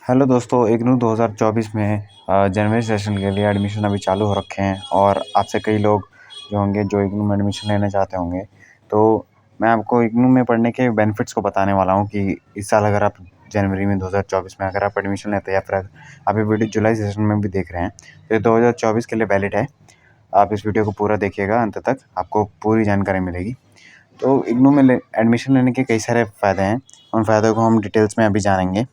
Hello दोस्तों, इग्नू 2024 में जनवरी session के लिए एडमिशन अभी चालू हो रखे हैं और आपसे कई लोग जो होंगे जो इग्नू में एडमिशन लेना चाहते होंगे। तो मैं आपको इग्नू में पढ़ने के बेनिफिट्स को बताने वाला हूँ कि इस साल अगर आप जनवरी में 2024 में अगर आप एडमिशन लेते हैं या फिर आप ये वीडियो जुलाई सेशन में भी देख रहे हैं तो ये 2024 के लिए वैलिड है। आप इस वीडियो को पूरा देखिएगा, अंत तक आपको पूरी जानकारी मिलेगी। तो इग्नू में एडमिशन लेने के कई सारे फ़ायदे हैं, उन फ़ायदों को हम डिटेल्स में अभी जानेंगे।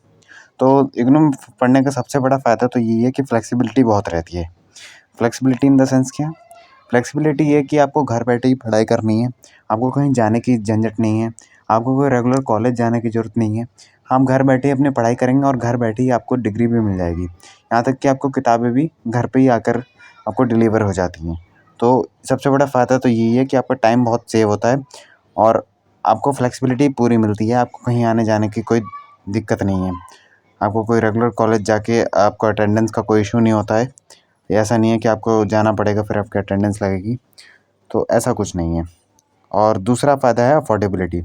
तो इग्नू में पढ़ने का सबसे बड़ा फ़ायदा तो यही है कि फ्लेक्सिबिलिटी बहुत रहती है। फ्लेक्सिबिलिटी इन द सेंस क्या? फ्लेक्सिबिलिटी ये है कि आपको घर बैठे ही पढ़ाई करनी है, आपको कहीं जाने की झंझट नहीं है, आपको कोई रेगुलर कॉलेज जाने की ज़रूरत नहीं है। आप घर बैठे ही अपनी पढ़ाई करेंगे और घर बैठे ही आपको डिग्री भी मिल जाएगी। यहाँ तक कि आपको किताबें भी घर पे ही आकर आपको डिलीवर हो जाती हैं। तो सबसे बड़ा फ़ायदा तो यही है कि आपका टाइम बहुत सेव होता है और आपको फ्लेक्सिबिलिटी पूरी मिलती है, आपको कहीं आने-जाने की कोई दिक्कत नहीं है। आपको कोई रेगुलर कॉलेज जाके आपको अटेंडेंस का कोई इशू नहीं होता है। ऐसा नहीं है कि आपको जाना पड़ेगा फिर आपकी अटेंडेंस लगेगी, तो ऐसा कुछ नहीं है। और दूसरा फ़ायदा है अफोर्डेबिलिटी।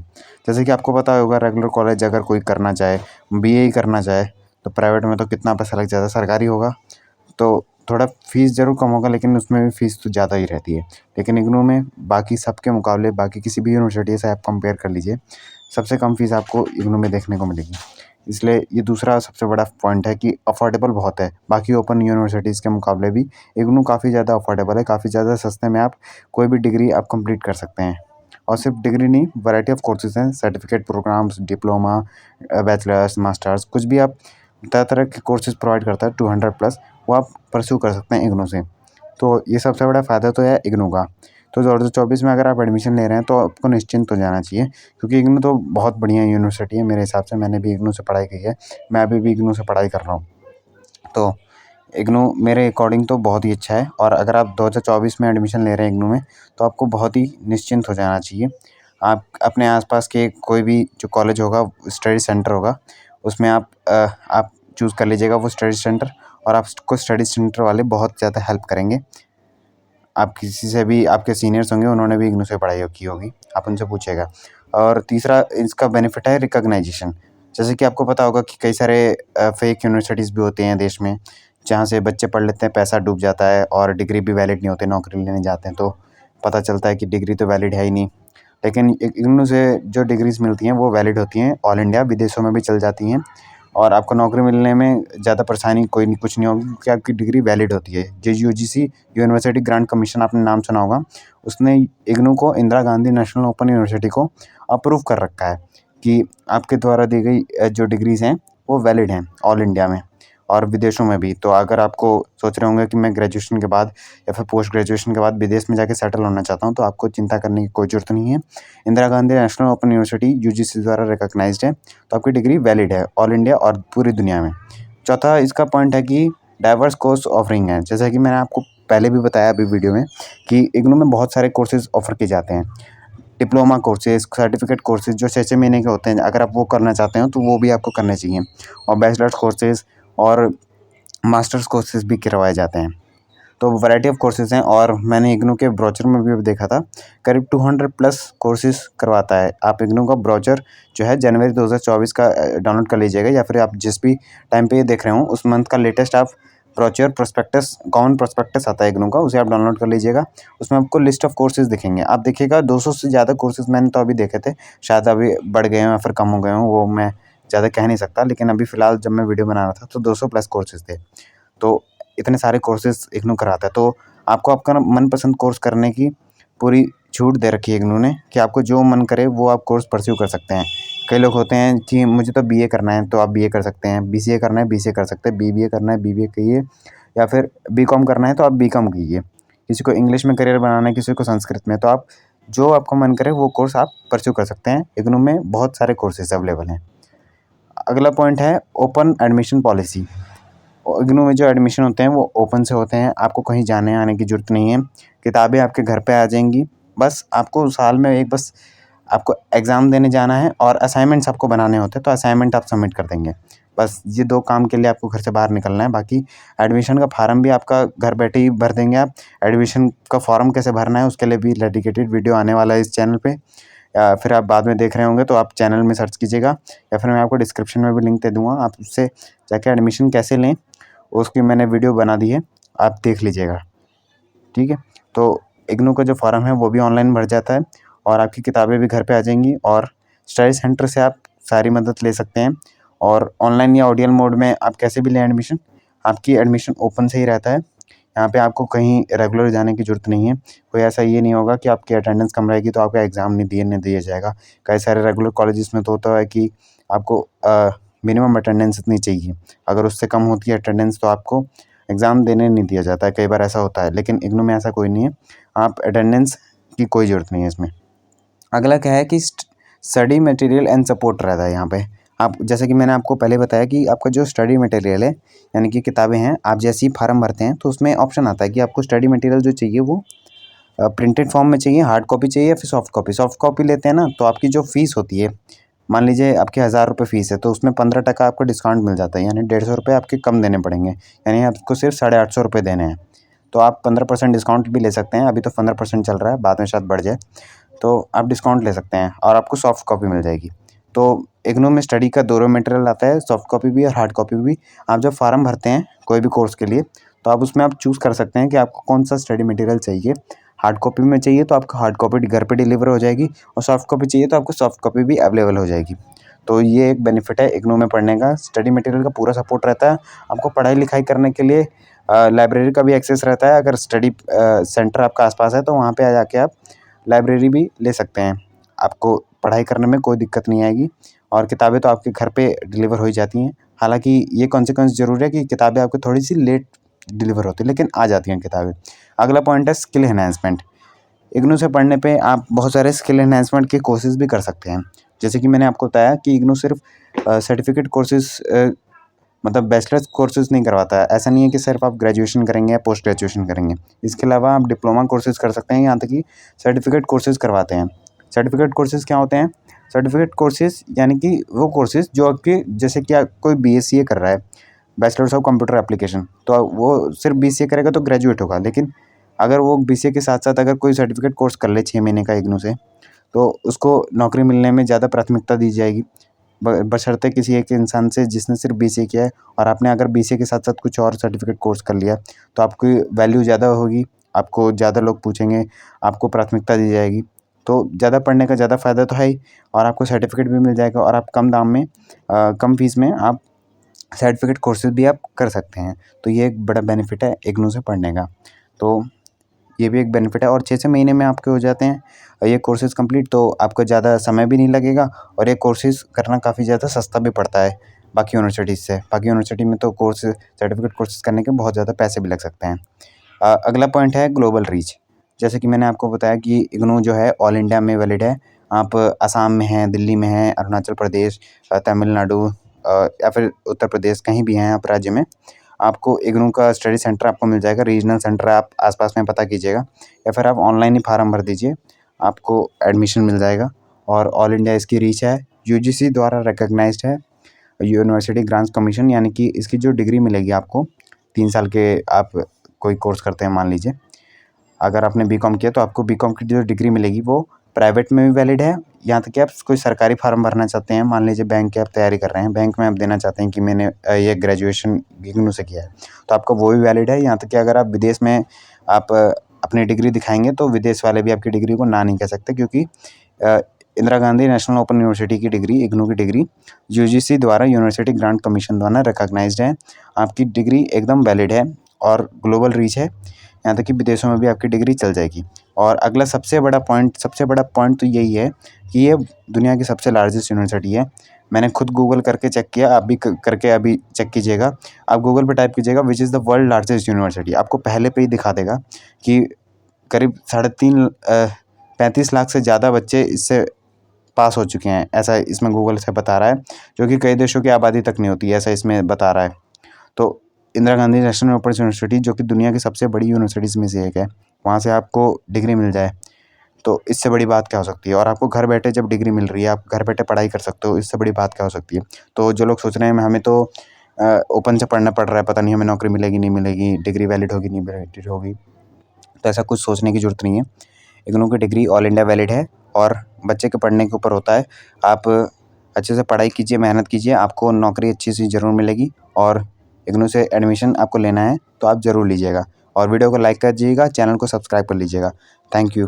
जैसे कि आपको पता होगा रेगुलर कॉलेज अगर कोई करना चाहे, बीए ही करना चाहे, तो प्राइवेट में तो कितना पैसा लग जाता है, सरकारी होगा तो थोड़ा फ़ीस ज़रूर कम होगा लेकिन उसमें भी फ़ीस तो ज़्यादा ही रहती है। लेकिन इग्नू में बाकी सबके मुकाबले बाकी किसी भी यूनिवर्सिटी से आप कंपेयर कर लीजिए, सबसे कम फ़ीस आपको इग्नू में देखने को मिलेगी। इसलिए ये दूसरा सबसे बड़ा पॉइंट है कि अफोर्डेबल बहुत है। बाकी ओपन यूनिवर्सिटीज़ के मुकाबले भी इग्नू काफ़ी ज़्यादा अफोर्डेबल है, काफ़ी ज़्यादा सस्ते में आप कोई भी डिग्री आप कंप्लीट कर सकते हैं। और सिर्फ डिग्री नहीं, वैरायटी ऑफ कोर्सेज़ हैं, certificate programmes, diploma, bachelors, masters, कुछ भी आप तरह-तरह के कोर्सेज़ प्रोवाइड करता है 200 प्लस, वो आप परस्यू कर सकते हैं इग्नू से। तो ये सबसे बड़ा फ़ायदा तो है इग्नू का। तो 2024 में अगर आप एडमिशन ले रहे हैं तो आपको निश्चिंत हो जाना चाहिए, क्योंकि इग्नू तो बहुत बढ़िया यूनिवर्सिटी है मेरे हिसाब से। मैंने भी इग्नू से पढ़ाई की है, मैं अभी भी इग्नू से पढ़ाई कर रहा हूँ। तो इग्नू मेरे अकॉर्डिंग तो बहुत ही अच्छा है और अगर आप 2024 में एडमिशन ले रहे हैं इग्नू में, तो आपको बहुत ही निश्चिंत हो जाना चाहिए। आप अपने आस-पास के कोई भी जो कॉलेज होगा, स्टडी सेंटर होगा, उसमें आप चूज़ कर लीजिएगा वो स्टडी सेंटर, और आपको स्टडी सेंटर वाले बहुत ज़्यादा हेल्प करेंगे। आप किसी से भी, आपके सीनियर्स होंगे उन्होंने भी इग्नू से पढ़ाई की होगी, आप उनसे पूछिएगा। और तीसरा इसका बेनिफिट है रिकॉग्नाइजेशन। जैसे कि आपको पता होगा कि कई सारे फेक यूनिवर्सिटीज़ भी होते हैं देश में, जहाँ से बच्चे पढ़ लेते हैं, पैसा डूब जाता है और डिग्री भी वैलिड नहीं होती, नौकरी लेने जाते हैं तो पता चलता है कि डिग्री तो वैलिड है ही नहीं। लेकिन इग्नू से जो डिग्रीज़ मिलती हैं वो वैलिड होती हैं, ऑल इंडिया, विदेशों में भी चल जाती हैं और आपको नौकरी मिलने में ज़्यादा परेशानी कोई नहीं, कुछ नहीं होगी, क्योंकि आपकी डिग्री वैलिड होती है। जो यूजीसी, यूनिवर्सिटी ग्रांट कमीशन, आपने नाम सुना होगा, उसने इग्नू को, Indira Gandhi national open university को अप्रूव कर रखा है कि आपके द्वारा दी गई जो डिग्रीज़ हैं वो वैलिड हैं ऑल इंडिया में और विदेशों में भी। तो अगर आपको सोच रहे होंगे कि मैं ग्रेजुएशन के बाद या फिर पोस्ट ग्रेजुएशन के बाद विदेश में जाके सेटल होना चाहता हूँ, तो आपको चिंता करने की कोई ज़रूरत नहीं है। Indira Gandhi national open university UGC द्वारा रिकॉग्नाइज्ड है, तो आपकी डिग्री वैलिड है ऑल इंडिया और पूरी दुनिया में। चौथा इसका पॉइंट है कि डाइवर्स कोर्स ऑफरिंग है। जैसा कि मैंने आपको पहले भी बताया अभी वीडियो में कि इग्नू में बहुत सारे कोर्सेज़ ऑफ़र किए जाते हैं। डिप्लोमा कोर्सेज़, सर्टिफिकेट कोर्सेज़ जो 6-6 महीने के होते हैं, अगर आप वो करना चाहते हो तो वो भी आपको करने चाहिए। और बैचलर्स कोर्सेज़ और मास्टर्स कोर्सेज़ भी करवाए जाते हैं। तो वैरायटी ऑफ कोर्सेज़ हैं और मैंने इग्नू के ब्रोचर में भी देखा था, करीब 200 प्लस कोर्सेज़ करवाता है। आप इग्नू का ब्रोचर जो है जनवरी 2024 का डाउनलोड कर लीजिएगा, या फिर आप जिस भी टाइम पे ये देख रहे हो उस मंथ का लेटेस्ट आप ब्रोचर, प्रोस्पेक्टस, कॉमन प्रोस्पेक्टस आता है इग्नू का, उसे आप डाउनलोड कर लीजिएगा। उसमें आपको लिस्ट ऑफ कोर्सेज़ दिखेंगे। आप देखिएगा 200 से ज़्यादा कोर्सेज़ मैंने तो अभी देखे थे, शायद अभी बढ़ गए हों या फिर कम हो गए हों, वो मैं ज़्यादा कह नहीं सकता, लेकिन अभी फ़िलहाल जब मैं वीडियो बना रहा था तो 200 प्लस कोर्सेज़ थे। तो इतने सारे कोर्सेज़ इग्नू कराता है, तो आपको आपका ना मनपसंद कोर्स करने की पूरी छूट दे रखी है इग्नू ने कि आपको जो मन करे वो आप कोर्स परस्यू कर सकते हैं। कई लोग होते हैं कि मुझे तो बीए करना है, तो आप बीए कर सकते हैं, बीसीए करना है बीसीए कर सकते हैं, बीबीए करना है बीबीए कीजिए, या फिर बीकॉम करना है तो आप बीकॉम कीजिए। किसी को इंग्लिश में करियर बनाना है, किसी को संस्कृत में, तो आप जो आपका मन करे वो कोर्स आप परस्यू कर सकते हैं। इग्नू में बहुत सारे कोर्सेज़ अवेलेबल हैं। अगला पॉइंट है ओपन एडमिशन पॉलिसी। इग्नू में जो एडमिशन होते हैं वो ओपन से होते हैं, आपको कहीं जाने आने की ज़रूरत नहीं है, किताबें आपके घर पे आ जाएँगी। बस आपको साल में एक बस आपको एग्ज़ाम देने जाना है और असाइनमेंट्स आपको बनाने होते हैं, तो असाइनमेंट आप सबमिट कर देंगे। बस ये 2 काम के लिए आपको घर से बाहर निकलना है, बाकी एडमिशन का फ़ॉर्म भी आपका घर बैठे ही भर देंगे आप। एडमिशन का फ़ॉर्म कैसे भरना है उसके लिए भी डेडिकेटेड वीडियो आने वाला है इस चैनल पे, या फिर आप बाद में देख रहे होंगे तो आप चैनल में सर्च कीजिएगा, या फिर मैं आपको डिस्क्रिप्शन में भी लिंक दे दूँगा, आप उससे जाके एडमिशन कैसे लें उसकी मैंने वीडियो बना दी है, आप देख लीजिएगा। ठीक है? तो इग्नू का जो फॉर्म है वो भी ऑनलाइन भर जाता है और आपकी किताबें भी घर पे आ जाएँगी और स्टडी सेंटर से आप सारी मदद ले सकते हैं। और ऑनलाइन या ऑडियल मोड में आप कैसे भी लें एडमिशन, आपकी एडमिशन ओपन से ही रहता है। यहाँ पे आपको कहीं रेगुलर जाने की ज़रूरत नहीं है। कोई ऐसा ये नहीं होगा कि आपकी अटेंडेंस कम रहेगी तो आपका एग्ज़ाम नहीं दिया जाएगा। कई सारे रेगुलर कॉलेजेस में तो होता है कि आपको मिनिमम अटेंडेंस इतनी चाहिए, अगर उससे कम होती है अटेंडेंस तो आपको एग्ज़ाम देने नहीं दिया जाता है, कई बार ऐसा होता है। लेकिन इग्नू में ऐसा कोई नहीं है, आप अटेंडेंस की कोई ज़रूरत नहीं है इसमें। अगला क्या है कि स्टडी मटेरियल एंड सपोर्ट रहता है यहाँ पे। आप जैसे कि मैंने आपको पहले बताया कि आपका जो स्टडी मटेरियल है यानी कि किताबें हैं, आप जैसे ही फार्म भरते हैं तो उसमें ऑप्शन आता है कि आपको स्टडी मटेरियल जो चाहिए वो प्रिंटेड फॉर्म में चाहिए, हार्ड कॉपी चाहिए या फिर सॉफ्ट कॉपी। सॉफ्ट कॉपी लेते हैं ना तो आपकी जो फ़ीस होती है, मान लीजिए आपकी 1000 रुपये फ़ीस है तो उसमें 15% आपको डिस्काउंट मिल जाता है, यानी 150 रुपये आपके कम देने पड़ेंगे, यानी आपको सिर्फ 850 रुपये देने हैं। तो आप 15% डिस्काउंट भी ले सकते हैं, अभी तो 15% चल रहा है, बाद में शायद बढ़ जाए, तो आप डिस्काउंट ले सकते हैं और आपको सॉफ्ट कॉपी मिल जाएगी। तो इग्नू में स्टडी का दोनों मटेरियल आता है, सॉफ्ट कॉपी भी और हार्ड कॉपी भी। आप जब फार्म भरते हैं कोई भी कोर्स के लिए तो आप उसमें आप चूज़ कर सकते हैं कि आपको कौन सा स्टडी मटेरियल चाहिए। हार्ड कॉपी में चाहिए तो आपको हार्ड कॉपी घर पे डिलीवर हो जाएगी और सॉफ्ट कॉपी चाहिए तो आपको सॉफ्ट कॉपी भी अवेलेबल हो जाएगी। तो ये एक बेनिफिट है इग्नू में पढ़ने का, स्टडी मटेरियल का पूरा सपोर्ट रहता है। आपको पढ़ाई लिखाई करने के लिए लाइब्रेरी का भी एक्सेस रहता है, अगर स्टडी सेंटर आपका आसपास है तो वहाँ पे आ जाके आप लाइब्रेरी भी ले सकते हैं। आपको पढ़ाई करने में कोई दिक्कत नहीं आएगी और किताबें तो आपके घर पे डिलीवर हो ही जाती हैं। हालाँकि ये कॉन्सिक्वेंस ज़रूर है कि किताबें आपको थोड़ी-सी लेट डिलीवर होती हैं, लेकिन आ जाती हैं किताबें। अगला पॉइंट है स्किल एनहांसमेंट। इग्नू से पढ़ने पे आप बहुत सारे स्किल एनहांसमेंट के कोर्सेज़ भी कर सकते हैं। जैसे कि मैंने आपको बताया कि इग्नू सिर्फ़ सर्टिफ़िकेट कोर्सेज़ मतलब बैचलर्स कोर्सेज़ नहीं करवाता है। ऐसा नहीं है कि सिर्फ़ आप ग्रेजुएशन करेंगे या पोस्ट ग्रेजुएशन करेंगे। इसके अलावा आप डिप्लोमा कोर्सेज़ कर सकते हैं, यहाँ तक कि सर्टिफ़िकेट कोर्सेज़ करवाते हैं। सर्टिफ़िकेट कोर्सेज़ क्या होते हैं? सर्टिफ़िकेट कोर्सेज़ यानी कि वो कोर्सेज़ जो आपके, जैसे कि कोई बीएससीए कर रहा है, बैचलर्स ऑफ कंप्यूटर एप्लीकेशन, तो वो सिर्फ बीसीए करेगा तो ग्रेजुएट होगा। लेकिन अगर वो बीसीए के साथ-साथ अगर कोई सर्टिफ़िकेट कोर्स कर ले 6 महीने का इग्नू से, तो उसको नौकरी मिलने में ज़्यादा प्राथमिकता दी जाएगी। बशर्ते किसी एक इंसान से जिसने सिर्फ बीसीए किया है और आपने अगर बीसीए के साथ-साथ कुछ और सर्टिफ़िकेट कोर्स कर लिया, तो आपकी वैल्यू ज़्यादा होगी, आपको ज़्यादा लोग पूछेंगे, आपको प्राथमिकता दी जाएगी। तो ज़्यादा पढ़ने का ज़्यादा फ़ायदा तो है ही और आपको सर्टिफ़िकेट भी मिल जाएगा और आप कम दाम में कम फ़ीस में आप सर्टिफ़िकेट कोर्सेज़ भी आप कर सकते हैं। तो ये एक बड़ा बेनिफिट है इग्नू से पढ़ने का। तो ये भी एक बेनिफिट है और 6-6 महीने में आपके हो जाते हैं ये कोर्सेज़ कंप्लीट, तो आपको ज़्यादा समय भी नहीं लगेगा और ये कोर्सेज़ करना काफ़ी ज़्यादा सस्ता भी पड़ता है बाकी यूनिवर्सिटीज़ से। बाकी यूनिवर्सिटी में तो कोर्स सर्टिफ़िकेट कोर्सेज़ करने के बहुत ज़्यादा पैसे भी लग सकते हैं। अगला पॉइंट है ग्लोबल रीच। जैसे कि मैंने आपको बताया कि इग्नू जो है ऑल इंडिया में वैलिड है। आप असम में हैं, दिल्ली में हैं, अरुणाचल प्रदेश, तमिलनाडु या फिर उत्तर प्रदेश, कहीं भी हैं आप राज्य में, आपको इग्नू का स्टडी सेंटर आपको मिल जाएगा। रीजनल सेंटर आप आस-पास में पता कीजिएगा या फिर आप ऑनलाइन ही फार्म भर दीजिए, आपको एडमिशन मिल जाएगा। और ऑल इंडिया इसकी रीच है, यूजीसी द्वारा रिकॉग्नाइज्ड है, यूनिवर्सिटी ग्रांट्स कमीशन, यानी कि इसकी जो डिग्री मिलेगी आपको 3 साल के, आप कोई कोर्स करते हैं मान लीजिए, अगर आपने बीकॉम किया तो आपको बीकॉम की जो डिग्री मिलेगी वो प्राइवेट में भी वैलिड है। यहाँ तक कि आप कोई सरकारी फार्म भरना चाहते हैं, मान लीजिए बैंक की आप तैयारी कर रहे हैं, बैंक में आप देना चाहते हैं कि मैंने ये ग्रेजुएशन इग्नू से किया है, तो आपका वो भी वैलिड है। यहाँ तक कि अगर आप विदेश में आप अपनी डिग्री दिखाएंगे तो विदेश वाले भी आपकी डिग्री को ना नहीं कह सकते, क्योंकि Indira Gandhi national open university की डिग्री, इग्नू की डिग्री यूजीसी द्वारा, यूनिवर्सिटी ग्रांट कमीशन द्वारा रिकॉग्नाइज्ड है। आपकी डिग्री एकदम वैलिड है और ग्लोबल रीच है, यहाँ तक कि विदेशों में भी आपकी डिग्री चल जाएगी। और अगला सबसे बड़ा पॉइंट तो यही है कि ये दुनिया की सबसे लार्जेस्ट यूनिवर्सिटी है। मैंने खुद गूगल करके चेक किया, आप भी करके अभी चेक कीजिएगा। आप गूगल पे टाइप कीजिएगा which is the world largest university, आपको पहले पे ही दिखा देगा कि करीब 35 लाख से ज़्यादा बच्चे इससे पास हो चुके हैं, ऐसा इसमें गूगल से बता रहा है, जो कि कई देशों की आबादी तक नहीं होती है, ऐसा इसमें बता रहा है। तो Indira Gandhi national open university, जो कि दुनिया की सबसे बड़ी यूनिवर्सिटीज़ में से एक है, वहाँ से आपको डिग्री मिल जाए तो इससे बड़ी बात क्या हो सकती है। और आपको घर बैठे जब डिग्री मिल रही है, आप घर बैठे पढ़ाई कर सकते हो, इससे बड़ी बात क्या हो सकती है। तो जो लोग सोच रहे हैं हमें तो ओपन से पढ़ना पड़ रहा है, पता नहीं हमें नौकरी मिलेगी नहीं मिलेगी, डिग्री वैलिड होगी नहीं वैलिड होगी, तो ऐसा कुछ सोचने की ज़रूरत नहीं है। इग्नू की डिग्री ऑल इंडिया वैलिड है और बच्चे के पढ़ने के ऊपर होता है। आप अच्छे से पढ़ाई कीजिए, मेहनत कीजिए, आपको नौकरी अच्छी सी ज़रूर मिलेगी। और इग्नू से एडमिशन आपको लेना है तो आप ज़रूर लीजिएगा। और वीडियो को लाइक कर दीजिएगा, चैनल को सब्सक्राइब कर लीजिएगा। Thank you.